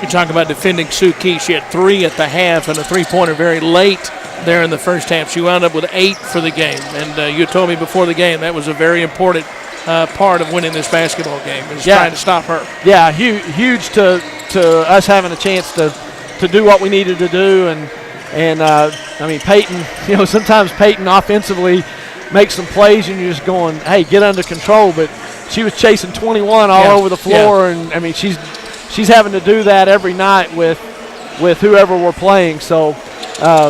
You talk about defending Sue Key. She had 3 at the half and a three-pointer very late there in the first half. She wound up with 8 for the game. And you told me before the game that was a very important part of winning this basketball game, is trying to stop her. Yeah, huge to us having a chance to do what we needed to do. And I mean, Peyton, sometimes Peyton offensively makes some plays and you're just going, hey, get under control. But she was chasing 21 all over the floor. And, I mean, she's having to do that every night with whoever we're playing. So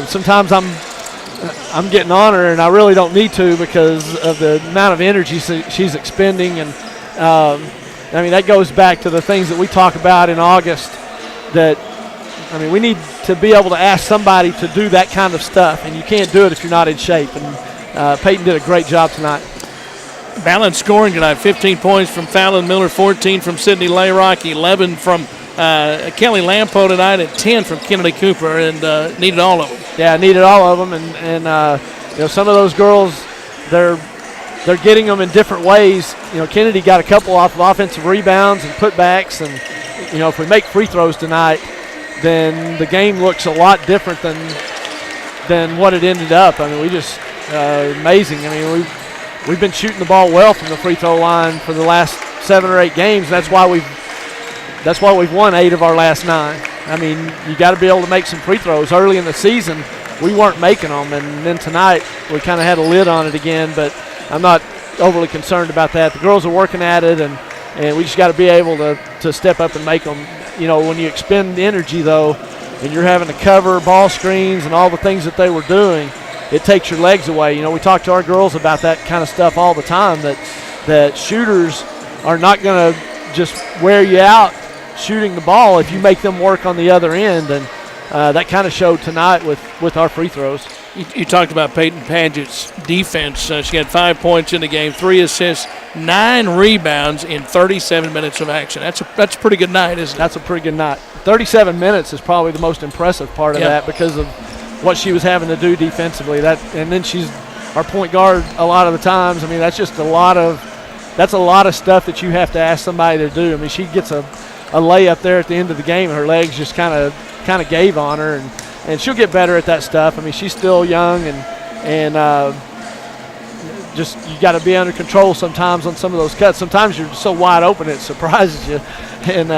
sometimes I'm getting on her, and I really don't need to because of the amount of energy she's expending. And, I mean, that goes back to the things that we talk about in August that, I mean, we need to be able to ask somebody to do that kind of stuff, and you can't do it if you're not in shape. And Peyton did a great job tonight. Balanced scoring tonight, 15 points from Fallon Miller, 14 from Sydney Layrock, 11 from Kelly Lampo tonight, and 10 from Kennedy Cooper, and needed all of them. Yeah, needed all of them, and some of those girls, they're getting them in different ways. Kennedy got a couple off of offensive rebounds and putbacks, and if we make free throws tonight, then the game looks a lot different than what it ended up. I mean, we just amazing. I mean, we've been shooting the ball well from the free throw line for the last 7 or 8 games. That's why we've won 8 of our last 9. I mean, you got to be able to make some free throws. Early in the season, we weren't making them, and then tonight we kind of had a lid on it again. But I'm not overly concerned about that. The girls are working at it, and we just got to be able to step up and make them. When you expend energy, though, and you're having to cover ball screens and all the things that they were doing, it takes your legs away. We talk to our girls about that kind of stuff all the time, that shooters are not going to just wear you out shooting the ball if you make them work on the other end, and that kind of showed tonight with our free throws. You talked about Peyton Padgett's defense. She had 5 points in the game, 3 assists, 9 rebounds in 37 minutes of action. That's a pretty good night, isn't it? That's a pretty good night. 37 minutes is probably the most impressive part of that because of what she was having to do defensively. And then she's our point guard a lot of the times. I mean, that's just a lot of stuff that you have to ask somebody to do. I mean, she gets a layup there at the end of the game, and her legs just kind of gave on her, and she'll get better at that stuff. I mean, she's still young, and just you got to be under control sometimes on some of those cuts. Sometimes you're so wide open it surprises you, and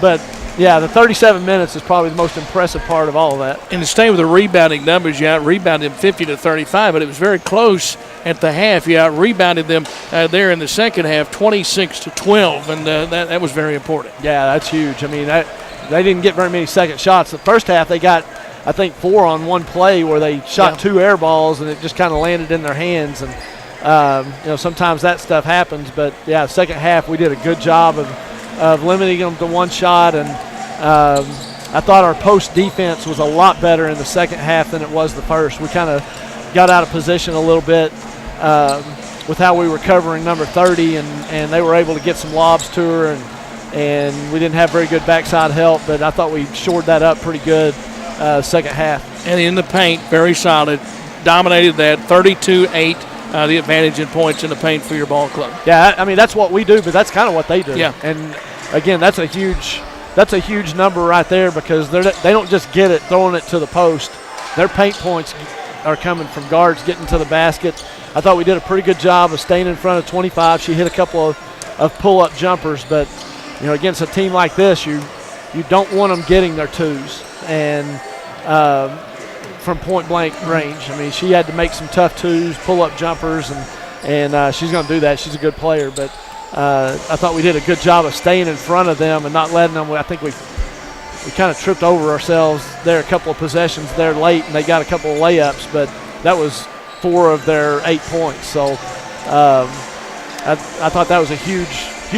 but yeah, the 37 minutes is probably the most impressive part of all of that. And to stay with the rebounding numbers, you out-rebounded 50-35, but it was very close at the half. You out-rebounded them there in the second half, 26-12, and that was very important. Yeah, that's huge. I mean, they didn't get very many second shots. The first half they got, I think, 4 on one play where they shot 2 air balls, and it just kind of landed in their hands. And sometimes that stuff happens. But yeah, second half we did a good job of limiting them to one shot, and I thought our post defense was a lot better in the second half than it was the first. We kind of got out of position a little bit with how we were covering number 30, and they were able to get some lobs to her, and we didn't have very good backside help, but I thought we shored that up pretty good second half. And in the paint, very solid, dominated that, 32-8. The advantage in points in the paint for your ball club. Yeah, I mean, that's what we do, but that's kind of what they do. Yeah. And, again, that's a huge number right there because they don't just get it throwing it to the post. Their paint points are coming from guards getting to the basket. I thought we did a pretty good job of staying in front of 25. She hit a couple of pull-up jumpers, but, against a team like this, you don't want them getting their twos. And from point-blank range. I mean, she had to make some tough twos, pull-up jumpers, and she's going to do that. She's a good player. But I thought we did a good job of staying in front of them and not letting them. I think we kind of tripped over ourselves there a couple of possessions there late, and they got a couple of layups, but that was 4 of their 8 points. So I thought that was a huge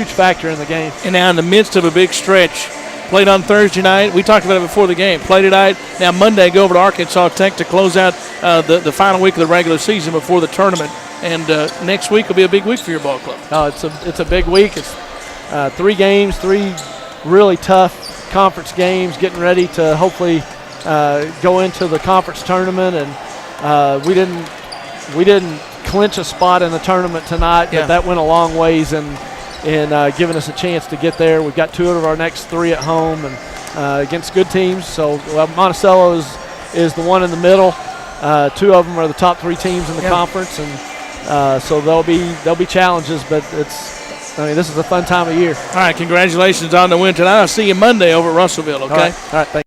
factor in the game. And now in the midst of a big stretch, played on Thursday night. We talked about it before the game. Play tonight. Now Monday, go over to Arkansas Tech to close out the final week of the regular season before the tournament. And next week will be a big week for your ball club. Oh, it's a big week. It's 3 games, 3 really tough conference games, getting ready to hopefully go into the conference tournament. And we didn't clinch a spot in the tournament tonight, but that went a long ways in in giving us a chance to get there. We've got 2 of our next 3 at home and against good teams. So Monticello is the one in the middle. 2 of them are the top 3 teams in the conference, and so there'll be challenges, but this is a fun time of year. All right, congratulations on the win tonight. I'll see you Monday over at Russellville, okay? All right, thanks.